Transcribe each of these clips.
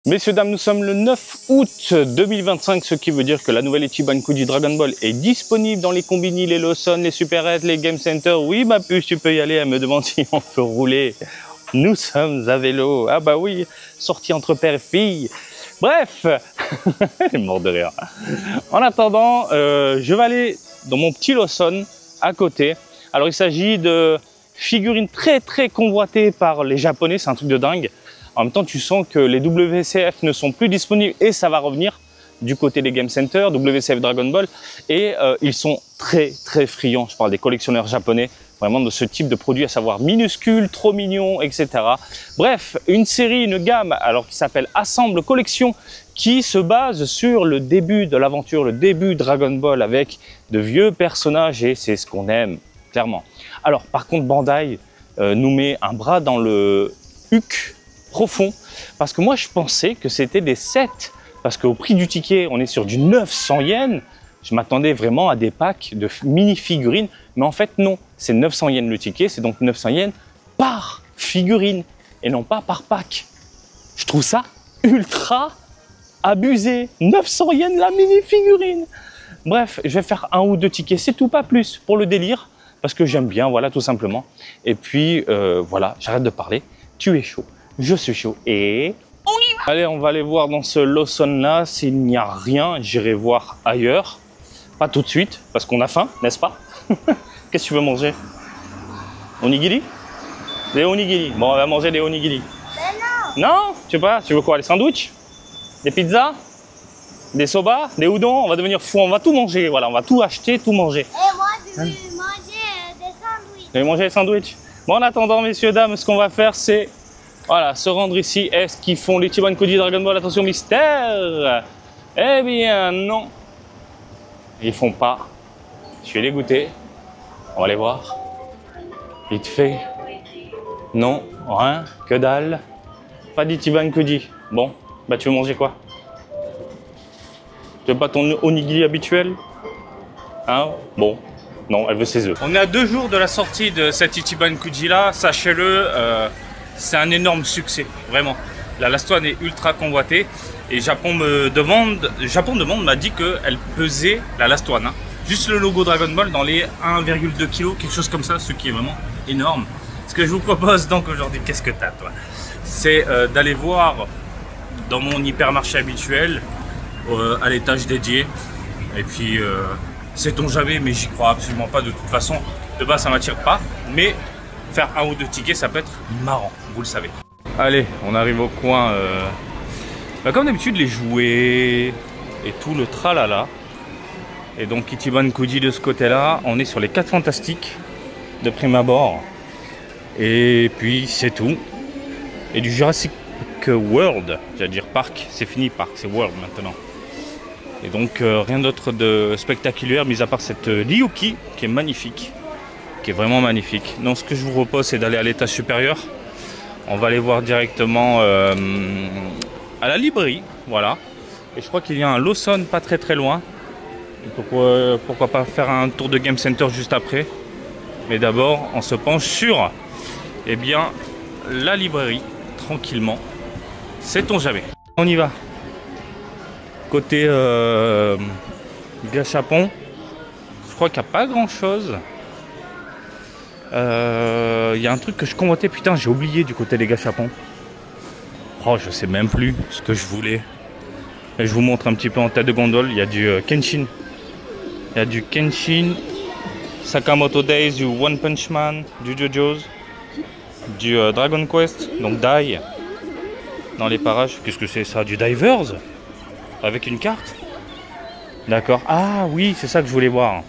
Messieurs, dames, nous sommes le 9 août 2025, ce qui veut dire que la nouvelle Ichiban Kuji Dragon Ball est disponible dans les combini, les Lawson, les Superettes, les Game Center. Oui, ma puce, tu peux y aller. Elle me demande si on peut rouler. Nous sommes à vélo. Ah bah oui, sortie entre père et fille. Bref, elle est morte de rire. En attendant, je vais aller dans mon petit Lawson à côté. Alors, il s'agit de figurines très convoitées par les Japonais. C'est un truc de dingue. En même temps, tu sens que les WCF ne sont plus disponibles et ça va revenir du côté des Game Center, WCF Dragon Ball. Et ils sont très friands. Je parle des collectionneurs japonais, vraiment de ce type de produit, à savoir minuscule, trop mignon, etc. Bref, une série, une gamme, alors qui s'appelle Assemble Collection, qui se base sur le début de l'aventure, le début Dragon Ball avec de vieux personnages et c'est ce qu'on aime, clairement. Alors, par contre, Bandai nous met un bras dans le huc profond, parce que moi je pensais que c'était des sets, parce qu'au prix du ticket on est sur du 900 yens. Je m'attendais vraiment à des packs de mini figurines, mais en fait non, c'est 900 yens le ticket, c'est donc 900 yens par figurine et non pas par pack. Je trouve ça ultra abusé. 900 yens la mini figurine. Bref, je vais faire un ou deux tickets, c'est tout, pas plus, pour le délire, parce que j'aime bien, voilà, tout simplement. Et puis voilà, j'arrête de parler, tu es chaud. Je suis chaud et on y va. Allez, on va aller voir dans ce Lawson là. S'il n'y a rien, j'irai voir ailleurs. Pas tout de suite, parce qu'on a faim, n'est-ce pas? Qu'est-ce que tu veux manger? Onigiri? Des onigiri. Bon, on va manger des onigiri. Mais non! Non? Tu sais pas? Tu veux quoi? Des sandwichs? Des pizzas? Des soba? Des udon? On va devenir fou, on va tout manger. Voilà, on va tout acheter, tout manger. Et moi, je vais manger des sandwichs. Tu veux manger des sandwichs? Bon, en attendant, messieurs, dames, ce qu'on va faire, c'est... Voilà, se rendre ici. Est-ce qu'ils font les Ichiban Kuji Dragon Ball? Attention, mystère! Eh bien, non. Ils font pas. Je suis dégoûté. On va aller voir. Vite fait. Non, rien, que dalle. Pas d'Ichiban Kuji. Bon, bah tu veux manger quoi? Tu veux pas ton onigiri habituel? Hein? Bon. Non, elle veut ses œufs. On est à 2 jours de la sortie de cette Ichiban Kuji là. Sachez-le. C'est un énorme succès, vraiment. La Last One est ultra convoitée et Japon demande m'a dit qu'elle pesait, la Last One, hein, juste le logo Dragon Ball dans les 1,2 kg, quelque chose comme ça, ce qui est vraiment énorme. Ce que je vous propose donc aujourd'hui, qu'est-ce que t'as toi? C'est d'aller voir dans mon hypermarché habituel, à l'étage dédié. Et puis, sait-on jamais, mais j'y crois absolument pas de toute façon. De base, ça m'attire pas, mais... faire un ou deux tickets, ça peut être marrant, vous le savez. Allez, on arrive au coin. Comme d'habitude, les jouets et tout le tralala. Et donc, Ichiban Kuji de ce côté-là, on est sur les 4 fantastiques de prime abord. Et puis, c'est tout. Et du Jurassic World, j'allais dire parc, c'est fini parc, c'est World maintenant. Et donc, rien d'autre de spectaculaire, mis à part cette Ryuki qui est magnifique. Qui est vraiment magnifique. Donc ce que je vous propose, c'est d'aller à l'étage supérieur. On va aller voir directement à la librairie, voilà. Et je crois qu'il y a un Lawson pas très loin. Pourquoi pas faire un tour de Game Center juste après. Mais d'abord, on se penche sur, eh bien, la librairie, tranquillement. Sait-on jamais. On y va. Côté gachapon, je crois qu'il n'y a pas grand-chose. Y a un truc que je convoitais, putain, j'ai oublié du côté des gachapons. Oh, je sais même plus ce que je voulais. Et je vous montre un petit peu en tête de gondole. Il y a du Kenshin. Il y a du Kenshin, Sakamoto Days, du One Punch Man, du JoJo's, du Dragon Quest, donc Dai. Dans les parages, qu'est-ce que c'est ça? Du Divers? Avec une carte? D'accord. Ah oui, c'est ça que je voulais voir.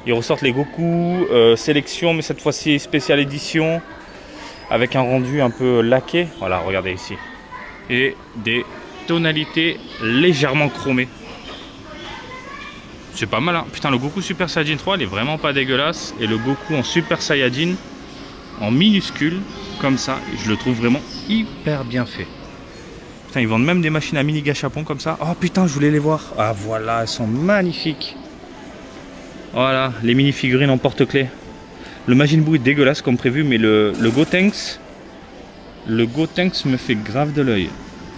Ils ressortent les Goku sélection, mais cette fois-ci spéciale édition, avec un rendu un peu laqué. Voilà, regardez ici. Et des tonalités légèrement chromées. C'est pas mal, hein. Putain, le Goku Super Saiyajin 3, il est vraiment pas dégueulasse. Et le Goku en Super Saiyajin, en minuscule, comme ça, je le trouve vraiment hyper bien fait. Putain, ils vendent même des machines à mini gachapon comme ça. Oh putain, je voulais les voir. Ah voilà, elles sont magnifiques. Voilà, les mini-figurines en porte-clés. Le Majin Buu est dégueulasse comme prévu, mais le Gotenks me fait grave de l'œil.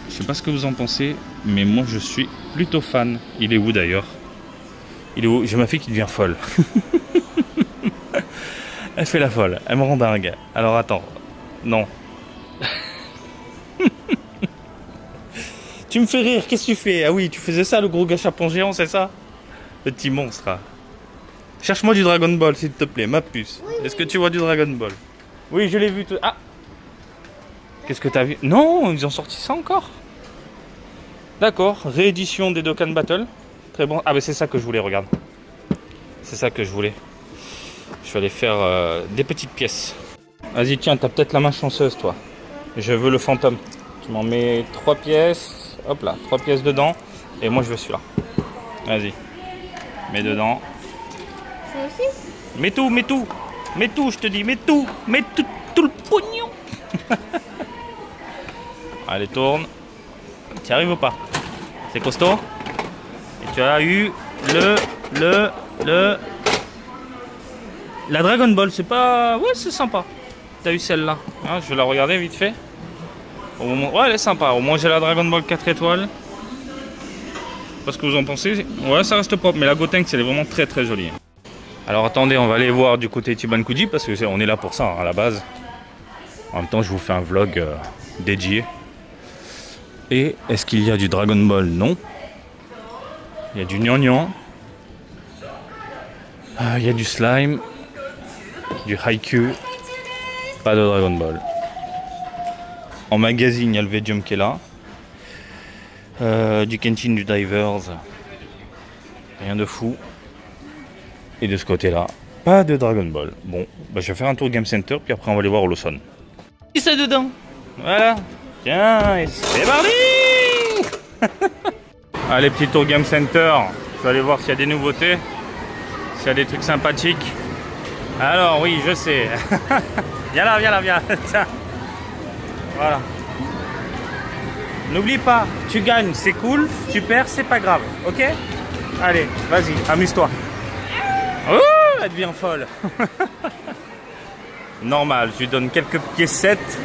Je sais pas ce que vous en pensez, mais moi je suis plutôt fan. Il est où d'ailleurs? Il est où? J'ai ma fille qui devient folle. Elle fait la folle, elle me rend dingue. Alors attends, non. Tu me fais rire, qu'est-ce que tu fais? Ah oui, tu faisais ça, le gros gâchapon géant, c'est ça? Le petit monstre. Hein. Cherche-moi du Dragon Ball, s'il te plaît, ma puce. Oui, Est-ce que tu vois du Dragon Ball? Oui, je l'ai vu tout. Ah! Qu'est-ce que t'as vu? Non, ils ont sorti ça encore. D'accord, réédition des Dokkan Battle. Très bon. Ah, mais c'est ça que je voulais, regarde. C'est ça que je voulais. Je vais aller faire des petites pièces. Vas-y, tiens, t'as peut-être la main chanceuse, toi. Je veux le fantôme. Tu m'en mets 3 pièces. Hop là, 3 pièces dedans. Et moi, je veux celui-là. Vas-y. Mets dedans. Ça aussi? Mets tout, mets tout. Mets tout, je te dis. Mets tout. Mets tout le pognon. Allez, tourne. Tu y arrives ou pas? C'est costaud. Et tu as eu la Dragon Ball, c'est pas... Ouais, c'est sympa. T'as eu celle-là. Hein, je vais la regarder vite fait. Au moment... Ouais, elle est sympa. Au moins, j'ai la Dragon Ball 4 étoiles. Parce que vous en pensez? Ouais, ça reste propre. Mais la Gotenks, elle est vraiment très très jolie. Alors attendez, on va aller voir du côté Ichiban-Kuji. Parce qu'on est là pour ça, hein, à la base. En même temps, je vous fais un vlog dédié. Et est-ce qu'il y a du Dragon Ball? Non. Il y a du Nyan-Nyan. Il y a du Slime. Du Haikyuu. Pas de Dragon Ball. En magazine, il y a le Vedium qui est là. Du Kenshin, du Divers. Rien de fou. Et de ce côté-là, pas de Dragon Ball. Bon, bah, je vais faire un tour Game Center, puis après on va aller voir au Lawson. Et ça dedans. Voilà. Tiens, et c'est parti. Allez, petit tour Game Center. Je vais aller voir s'il y a des nouveautés. S'il y a des trucs sympathiques. Alors oui, je sais. Viens là, viens là, viens là. Tiens. Voilà. N'oublie pas, tu gagnes, c'est cool. Tu perds, c'est pas grave. Ok? Allez, vas-y, amuse-toi. Oh, elle devient folle. Normal, je lui donne quelques piécettes.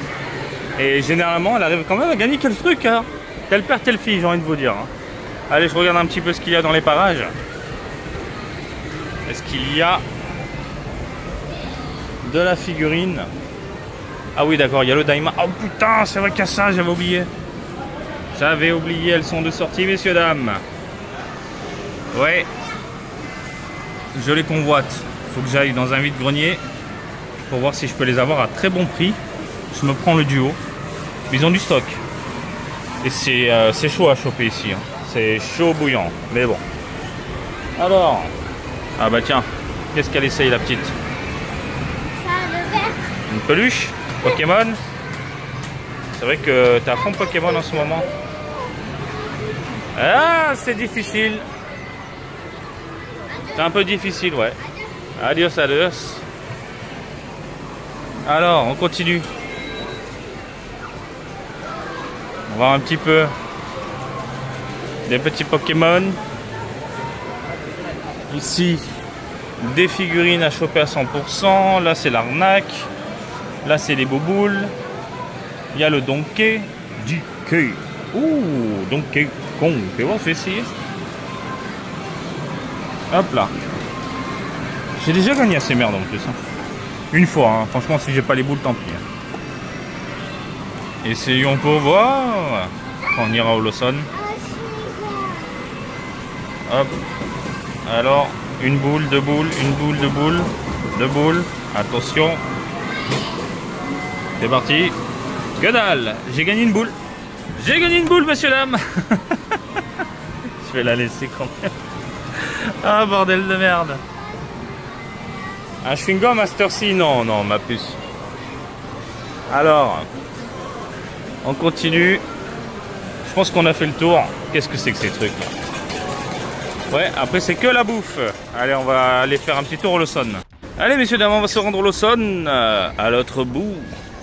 Et généralement, elle arrive quand même à gagner quelques trucs. Hein. Tel père, telle fille, j'ai envie de vous dire. Hein. Allez, je regarde un petit peu ce qu'il y a dans les parages. Est-ce qu'il y a de la figurine? Ah oui, d'accord, il y a le Daima. Oh putain, c'est vrai qu'il y a ça, j'avais oublié. J'avais oublié, elles sont de sortie, messieurs, dames. Ouais. Je les convoite. Il faut que j'aille dans un vide-grenier pour voir si je peux les avoir à très bon prix. Je me prends le duo. Ils ont du stock. Et c'est chaud à choper ici. Hein. C'est chaud bouillant. Mais bon. Alors. Ah bah tiens. Qu'est-ce qu'elle essaye la petite? Ça, le vert. Une peluche Pokémon. C'est vrai que t'es à fond Pokémon en ce moment. Ah, c'est difficile. C'est un peu difficile, ouais. Adios, adios. Alors, on continue. On va voir un petit peu des petits Pokémon. Ici, des figurines à choper à 100%. Là, c'est l'arnaque. Là, c'est les bouboules. Il y a le Donkey. Ouh, Donkey Kong. Fais voir, je vais essayer. Hop là. J'ai déjà gagné à ces merdes en plus. Hein. Une fois, hein. Franchement, si j'ai pas les boules, tant pis. Essayons pour voir. On ira au Lawson. Hop. Alors, une boule, deux boules, une boule, deux boules, deux boules. Attention. C'est parti. Que dalle. J'ai gagné une boule. J'ai gagné une boule, messieurs, dames. Je vais la laisser quand même. Ah, bordel de merde. Un chewing-gum Master C? Non, non, ma puce. Alors, on continue. Je pense qu'on a fait le tour. Qu'est-ce que c'est que ces trucs là? Ouais, après c'est que la bouffe. Allez, on va aller faire un petit tour au Lawson. Allez, messieurs, dames, on va se rendre au Lawson, à l'autre bout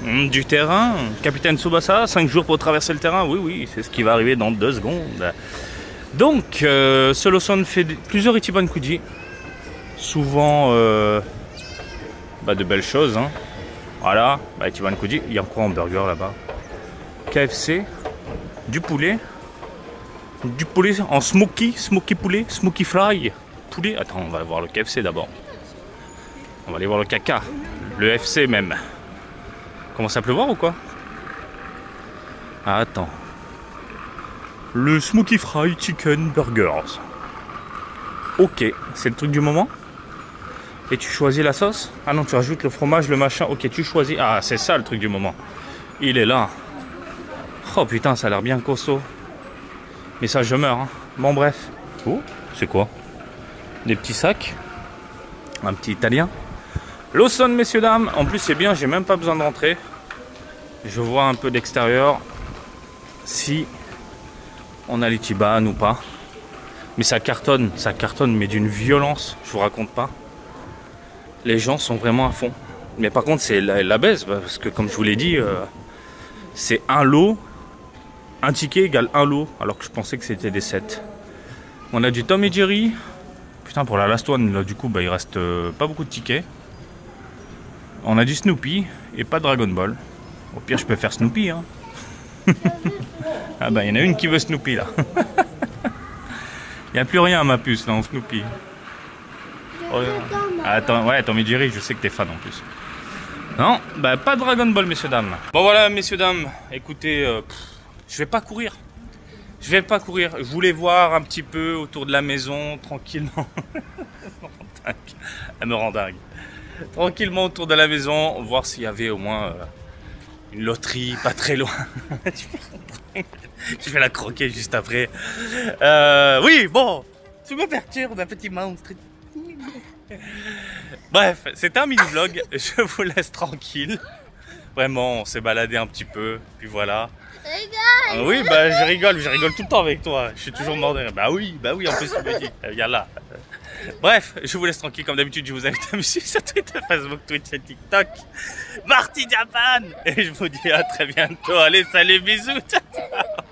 du terrain. Capitaine Tsubasa, 5 jours pour traverser le terrain. Oui, oui, c'est ce qui va arriver dans 2 secondes. Donc, ce Lawson fait plusieurs Ichiban-Kuji. Souvent, bah, de belles choses. Hein. Voilà, bah, Ichiban-Kuji. Il y a quoi en burger là-bas? KFC. Du poulet. Du poulet en smoky poulet, smoky fry. Poulet. Attends, on va voir le KFC d'abord. On va aller voir le caca. Le FC même. Commence à pleuvoir ou quoi? Ah, attends. Le smoky fry chicken burgers. Ok, c'est le truc du moment. Et tu choisis la sauce? Ah non, tu rajoutes le fromage, le machin. Ok, tu choisis. Ah, c'est ça le truc du moment. Il est là. Oh putain, ça a l'air bien costaud. Mais ça, je meurs. Hein. Bon, bref. Oh, c'est quoi? Des petits sacs. Un petit italien. Lawson, messieurs, dames. En plus, c'est bien, j'ai même pas besoin de rentrer. Je vois un peu d'extérieur. Si on a les Ichiban ou pas. Mais ça cartonne, mais d'une violence, je vous raconte pas. Les gens sont vraiment à fond. Mais par contre, c'est la baisse, parce que comme je vous l'ai dit, c'est un lot. Un ticket égale un lot, alors que je pensais que c'était des 7. On a du Tom et Jerry. Putain, pour la last one, là, du coup, bah, il reste pas beaucoup de tickets. On a du Snoopy et pas de Dragon Ball. Au pire, je peux faire Snoopy. Hein. Ah bah, il y en a une qui veut Snoopy, là. Il n'y a plus rien à ma puce, là, en Snoopy. Oh, attends, ouais, Tom et Jerry, je sais que t'es fan, en plus. Non, bah, pas de Dragon Ball, messieurs, dames. Bon, voilà, messieurs, dames, écoutez... je vais pas courir. Je vais pas courir. Je voulais voir un petit peu autour de la maison, tranquillement. Elle me rend dingue. Tranquillement autour de la maison, voir s'il y avait au moins une loterie pas très loin. Je vais la croquer juste après. Oui, bon. Tu me perturbes d'un petit monstre. Bref, c'était un mini-vlog. Je vous laisse tranquille. Vraiment, on s'est baladé un petit peu. Puis voilà. Rigole. Oui, bah je rigole tout le temps avec toi. Je suis toujours mort de rire. Bah oui, en plus tu me dis. Viens là. Bref, je vous laisse tranquille comme d'habitude. Je vous invite à me suivre sur Twitter, Facebook, Twitch et TikTok. Marty Japan. Et je vous dis à très bientôt. Allez, salut, bisous. Ciao, ciao.